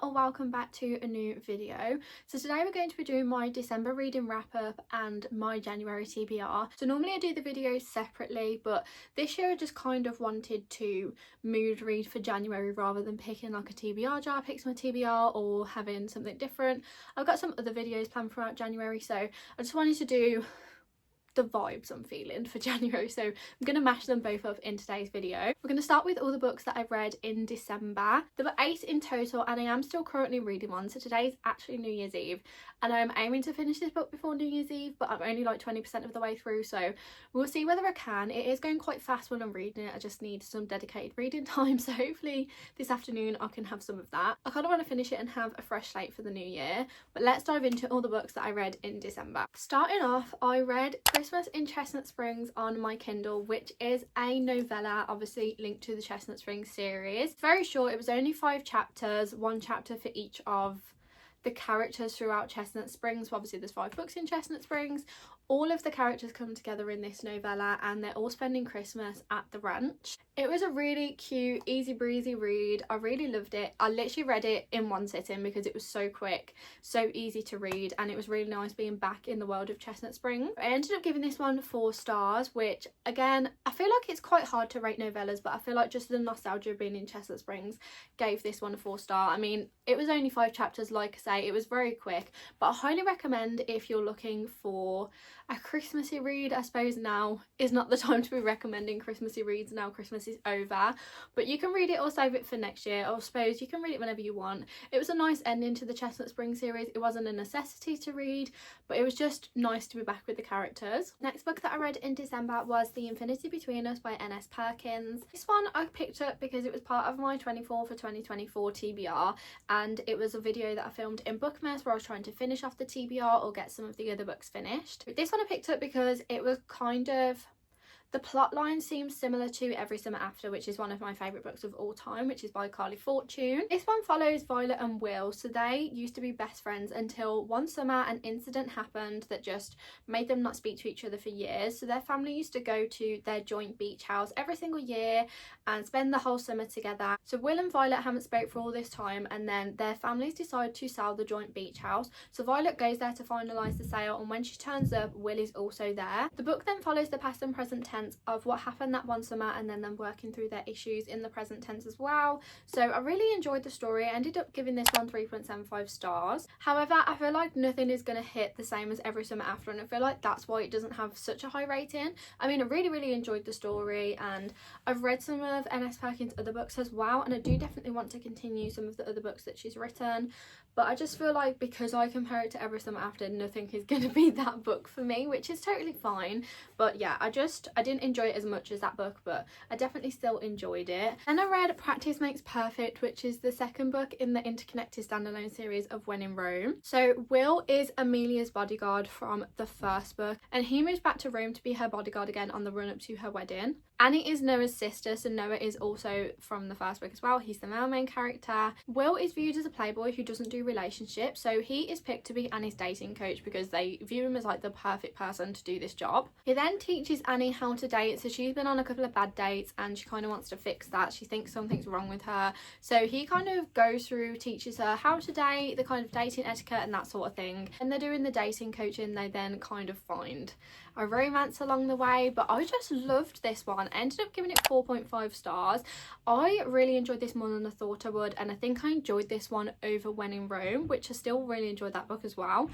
or welcome back to a new video. So today we're going to be doing my December reading wrap up and my January TBR. So normally I do the videos separately, but this year I just kind of wanted to mood read for January rather than picking like a TBR jar, pick my TBR or having something different. I've got some other videos planned throughout January, so I just wanted to do the vibes I'm feeling for January, so I'm going to mash them both up in today's video. We're going to start with all the books that I've read in December. There were 8 in total and I am still currently reading one, so today's actually New Year's Eve and I'm aiming to finish this book before New Year's Eve, but I'm only like 20% of the way through, so we'll see whether I can. It is going quite fast when I'm reading it, I just need some dedicated reading time, so hopefully this afternoon I can have some of that. I kind of want to finish it and have a fresh slate for the new year, but let's dive into all the books that I read in December. Starting off, I read Christmas in Chestnut Springs on my Kindle, which is a novella, obviously linked to the Chestnut Springs series. Very short, it was only 5 chapters, 1 chapter for each of the characters throughout Chestnut Springs. So obviously there's 5 books in Chestnut Springs. All of the characters come together in this novella and they're all spending Christmas at the ranch. It was a really cute, easy breezy read. I really loved it. I literally read it in one sitting because it was so quick, so easy to read, and it was really nice being back in the world of Chestnut Springs. I ended up giving this one 4 stars, which again, I feel like it's quite hard to rate novellas, but I feel like just the nostalgia of being in Chestnut Springs gave this one a 4 star. I mean, it was only 5 chapters, like I say, it was very quick, but I highly recommend if you're looking for a Christmassy read. I suppose now is not the time to be recommending Christmassy reads, now Christmas is over, but you can read it or save it for next year, or I suppose you can read it whenever you want. It was a nice ending to the Chestnut Springs series. It wasn't a necessity to read, but it was just nice to be back with the characters. Next book that I read in December was The Infinity Between Us by N.S. Perkins. This one I picked up because it was part of my 24 for 2024 TBR, and it was a video that I filmed in Bookmas where I was trying to finish off the TBR or get some of the other books finished. But this one I picked up because it was kind of, the plot line seems similar to Every Summer After, which is one of my favourite books of all time, which is by Carly Fortune. This one follows Violet and Will. So they used to be best friends until one summer an incident happened that just made them not speak to each other for years. So their family used to go to their joint beach house every single year and spend the whole summer together. So Will and Violet haven't spoke for all this time, and then their families decide to sell the joint beach house. So Violet goes there to finalise the sale, and when she turns up, Will is also there. The book then follows the past and present tense of what happened that one summer and then them working through their issues in the present tense as well. So I really enjoyed the story. I ended up giving this one 3.75 stars. However, I feel like nothing is going to hit the same as Every Summer After, and I feel like that's why it doesn't have such a high rating. I mean, I really enjoyed the story, and I've read some of N.S. Perkins' other books as well, and I do definitely want to continue some of the other books that she's written, but I just feel like because I compare it to Every Summer After, nothing is going to be that book for me, which is totally fine. But yeah, I didn't enjoy it as much as that book, but I definitely still enjoyed it. Then I read Practice Makes Perfect, which is the second book in the interconnected standalone series of When in Rome. So Will is Amelia's bodyguard from the first book, and he moves back to Rome to be her bodyguard again on the run up to her wedding. Annie is Noah's sister, so Noah is also from the first book as well. He's the male main character. Will is viewed as a playboy who doesn't do relationships, so he is picked to be Annie's dating coach because they view him as like the perfect person to do this job. He then teaches Annie how to date, so she's been on a couple of bad dates and she kind of wants to fix that. She thinks something's wrong with her, so he kind of goes through, teaches her how to date, the kind of dating etiquette and that sort of thing. And they're doing the dating coaching, they then kind of find a romance along the way. But I just loved this one. I ended up giving it 4.5 stars. I really enjoyed this more than I thought I would, and I think I enjoyed this one over When in Rome, which I still really enjoyed that book as well.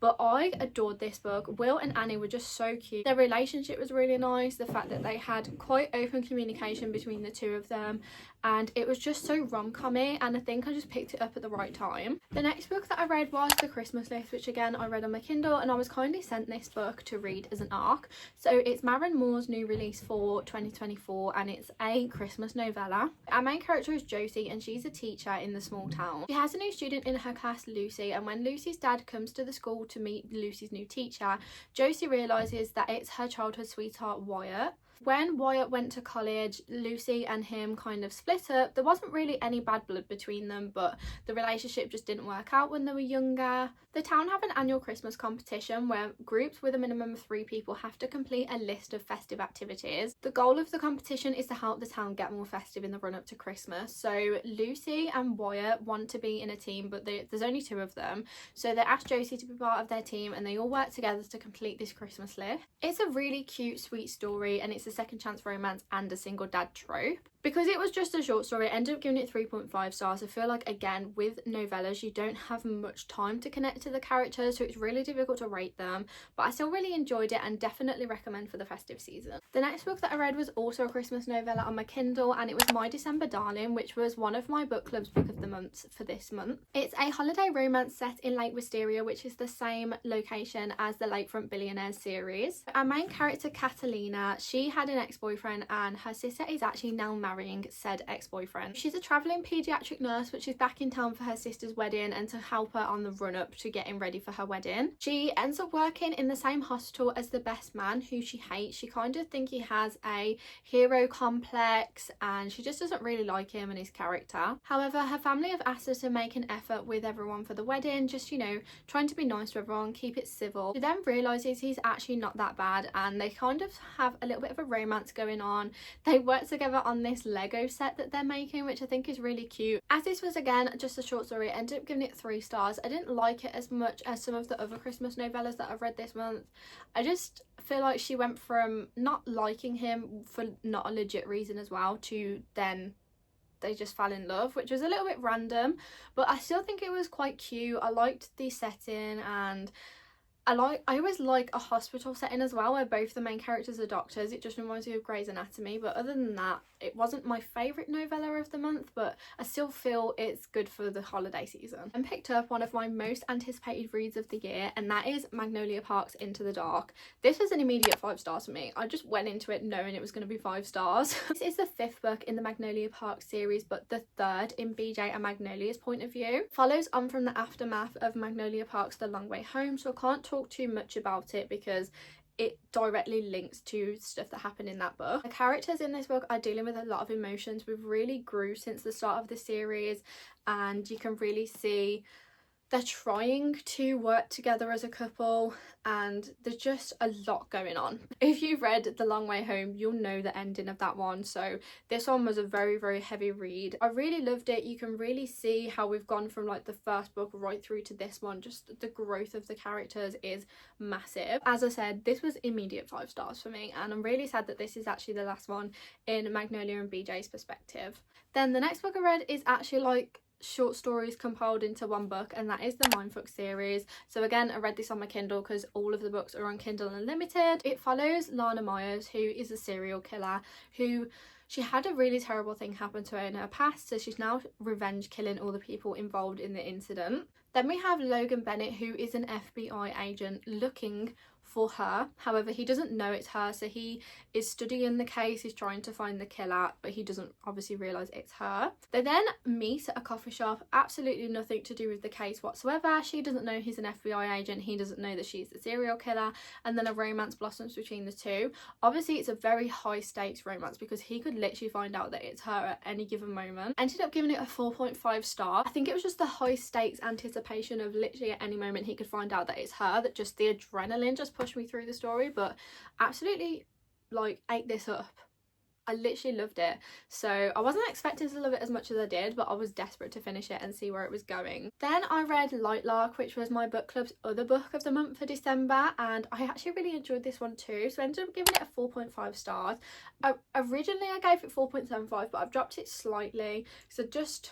But I adored this book. Will and Annie were just so cute. Their relationship was really nice, the fact that they had quite open communication between the two of them, and it was just so rom-commy, and I think I just picked it up at the right time. The next book that I read was The Christmas List, which again I read on my Kindle, and I was kindly sent this book to read as an ARC. So it's Maren Moore's new release for 2024, and it's a Christmas novella. Our main character is Josie, and she's a teacher in the small town. She has a new student in her class, Lucy, and when Lucy's dad comes to the school to meet Lucy's new teacher, Josie realises that it's her childhood sweetheart Wyatt. When Wyatt went to college, Lucy and him kind of split up. There wasn't really any bad blood between them, but the relationship just didn't work out when they were younger. The town have an annual Christmas competition where groups with a minimum of 3 people have to complete a list of festive activities. The goal of the competition is to help the town get more festive in the run up to Christmas. So Lucy and Wyatt want to be in a team, but there's only 2 of them. So they asked Josie to be part of their team and they all work together to complete this Christmas list. It's a really cute, sweet story, and it's a second chance romance and a single dad trope. Because it was just a short story, I ended up giving it 3.5 stars. I feel like, again, with novellas, you don't have much time to connect to the characters, so it's really difficult to rate them. But I still really enjoyed it and definitely recommend for the festive season. The next book that I read was also a Christmas novella on my Kindle, and it was My December Darling, which was one of my book club's book of the month for this month. It's a holiday romance set in Lake Wisteria, which is the same location as the Lakefront Billionaires series. Our main character, Catalina, she had an ex-boyfriend, and her sister is actually now marrying said ex-boyfriend. She's a travelling paediatric nurse, which is back in town for her sister's wedding and to help her on the run-up to getting ready for her wedding. She ends up working in the same hospital as the best man, who she hates. She kind of thinks he has a hero complex and she just doesn't really like him and his character. However, her family have asked her to make an effort with everyone for the wedding, just, you know, trying to be nice to everyone, keep it civil. She then realises he's actually not that bad and they kind of have a little bit of a romance going on. They work together on this Lego set that they're making, which I think is really cute. As this was, again, just a short story, I ended up giving it 3 stars. I didn't like it as much as some of the other Christmas novellas that I've read this month. I just feel like she went from not liking him for not a legit reason as well to then they just fell in love, which was a little bit random, but I still think it was quite cute. I liked the setting, and I always like a hospital setting as well, where both the main characters are doctors. It just reminds me of Grey's Anatomy, but other than that, it wasn't my favourite novella of the month, but I still feel it's good for the holiday season. I picked up one of my most anticipated reads of the year, and that is Magnolia Park's Into the Dark. This was an immediate 5 stars for me. I just went into it knowing it was going to be 5 stars. This is the 5th book in the Magnolia Park series, but the 3rd in BJ and Magnolia's point of view. Follows on from the aftermath of Magnolia Park's The Long Way Home, so I can't talk too much about it because it directly links to stuff that happened in that book. The characters in this book are dealing with a lot of emotions. We've really grew since the start of the series, and you can really see they're trying to work together as a couple, and there's just a lot going on. If you've read The Long Way Home, you'll know the ending of that one, so this one was a very, very heavy read. I really loved it. You can really see how we've gone from like the first book right through to this one. Just the growth of the characters is massive. As I said, this was immediate 5 stars for me, and I'm really sad that this is actually the last one in Magnolia and BJ's perspective. Then the next book I read is actually like short stories compiled into one book, and that is the Mindfuck series. So again, I read this on my Kindle because all of the books are on Kindle Unlimited. It follows Lana Myers, who is a serial killer who she had a really terrible thing happen to her in her past, so she's now revenge killing all the people involved in the incident. Then we have Logan Bennett, who is an FBI agent looking for her. However, he doesn't know it's her, so he is studying the case, he's trying to find the killer, but he doesn't obviously realise it's her. They then meet at a coffee shop, absolutely nothing to do with the case whatsoever. She doesn't know he's an FBI agent, he doesn't know that she's the serial killer, and then a romance blossoms between the two. Obviously, it's a very high stakes romance because he could literally find out that it's her at any given moment. Ended up giving it a 4.5 star. I think it was just the high stakes anticipation of literally at any moment he could find out that it's her, that just the adrenaline just pushed me through the story, but absolutely like ate this up. I literally loved it. So I wasn't expecting to love it as much as I did, but I was desperate to finish it and see where it was going. Then I read Lightlark, which was my book club's other book of the month for December, and I actually really enjoyed this one too, so I ended up giving it a 4.5 stars. Originally I gave it 4.75, but I've dropped it slightly because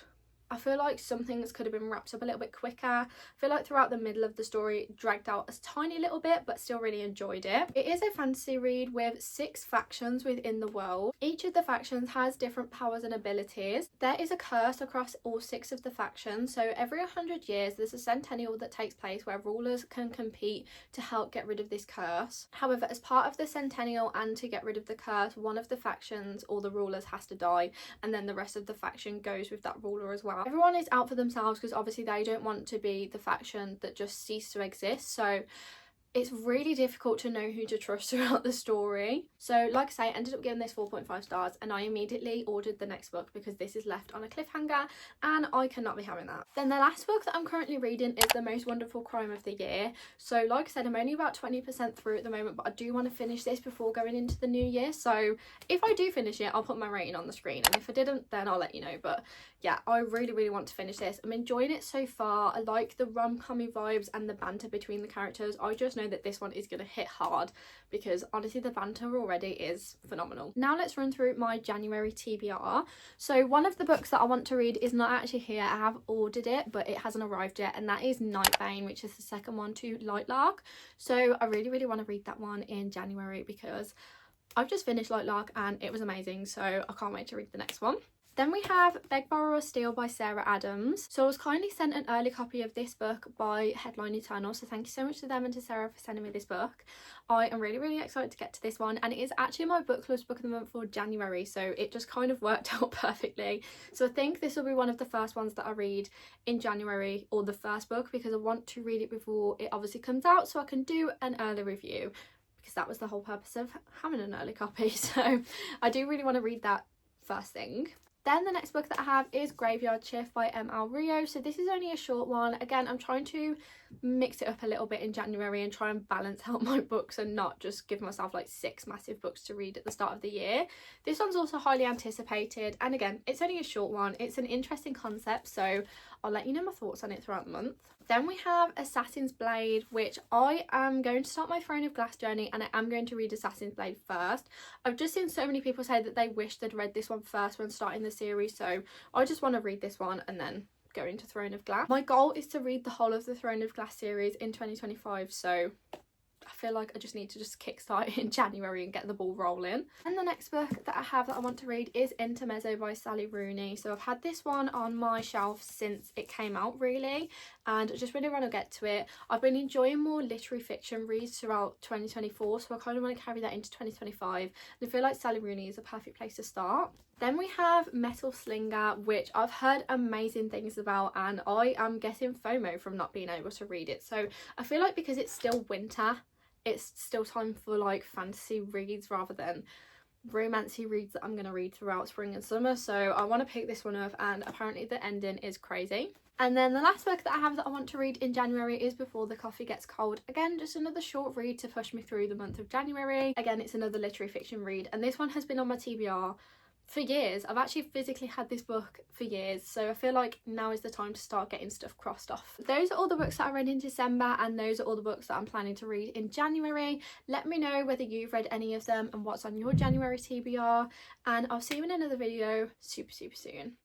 I feel like some things could have been wrapped up a little bit quicker. I feel like throughout the middle of the story it dragged out a tiny little bit, but still really enjoyed it. It is a fantasy read with 6 factions within the world. Each of the factions has different powers and abilities. There is a curse across all 6 of the factions, so every 100 years there's a centennial that takes place where rulers can compete to help get rid of this curse. However, as part of the centennial and to get rid of the curse, one of the factions or the rulers has to die, and then the rest of the faction goes with that ruler as well. Everyone is out for themselves because obviously they don't want to be the faction that just ceased to exist, so it's really difficult to know who to trust throughout the story. So like I say, I ended up giving this 4.5 stars, and I immediately ordered the next book because this is left on a cliffhanger and I cannot be having that. Then the last book that I'm currently reading is The Most Wonderful Crime of the Year. So like I said, I'm only about 20% through at the moment, but I do want to finish this before going into the new year. So if I do finish it, I'll put my rating on the screen, and if I didn't, then I'll let you know. But yeah, I really want to finish this. I'm enjoying it so far. I like the rom-commy vibes and the banter between the characters. I just know that this one is going to hit hard because honestly the banter already is phenomenal. Now let's run through my January TBR. So one of the books that I want to read is not actually here. I have ordered it, but it hasn't arrived yet, and that is Nightbane, which is the second one to Lightlark. So I really want to read that one in January because I've just finished Lightlark and it was amazing, so I can't wait to read the next one. Then we have Beg, Borrow or Steal by Sarah Adams. So I was kindly sent an early copy of this book by Headline Eternal, so thank you so much to them and to Sarah for sending me this book. I am really excited to get to this one, and it is actually my book club's book of the month for January, so it just kind of worked out perfectly. So I think this will be one of the first ones that I read in January, or the first book, because I want to read it before it obviously comes out so I can do an early review, because that was the whole purpose of having an early copy. So I do really want to read that first thing. Then the next book that I have is Graveyard Shift by M.L. Rio. So this is only a short one. Again, I'm trying to mix it up a little bit in January and try and balance out my books and not just give myself like 6 massive books to read at the start of the year. This one's also highly anticipated, and again, it's only a short one. It's an interesting concept, so I'll let you know my thoughts on it throughout the month. Then we have Assassin's Blade, which I am going to start my Throne of Glass journey, and I am going to read Assassin's Blade first. I've just seen so many people say that they wish they'd read this one first when starting the series, so I just want to read this one and then go into Throne of Glass. My goal is to read the whole of the Throne of Glass series in 2025, so I feel like I just need to just kickstart it in January and get the ball rolling. And the next book that I have that I want to read is Intermezzo by Sally Rooney. So I've had this one on my shelf since it came out, really, and I just really want to get to it. I've been enjoying more literary fiction reads throughout 2024, so I kind of want to carry that into 2025, and I feel like Sally Rooney is a perfect place to start. Then we have Metal Slinger, which I've heard amazing things about, and I am getting FOMO from not being able to read it. So I feel like because it's still winter, it's still time for like fantasy reads rather than romancy reads that I'm going to read throughout spring and summer. So I want to pick this one up, and apparently the ending is crazy. And then the last book that I have that I want to read in January is Before the Coffee Gets Cold. Again, just another short read to push me through the month of January. Again, it's another literary fiction read, and this one has been on my TBR for years. I've actually physically had this book for years, so I feel like now is the time to start getting stuff crossed off. Those are all the books that I read in December, and those are all the books that I'm planning to read in January. Let me know whether you've read any of them and what's on your January TBR, and I'll see you in another video super soon.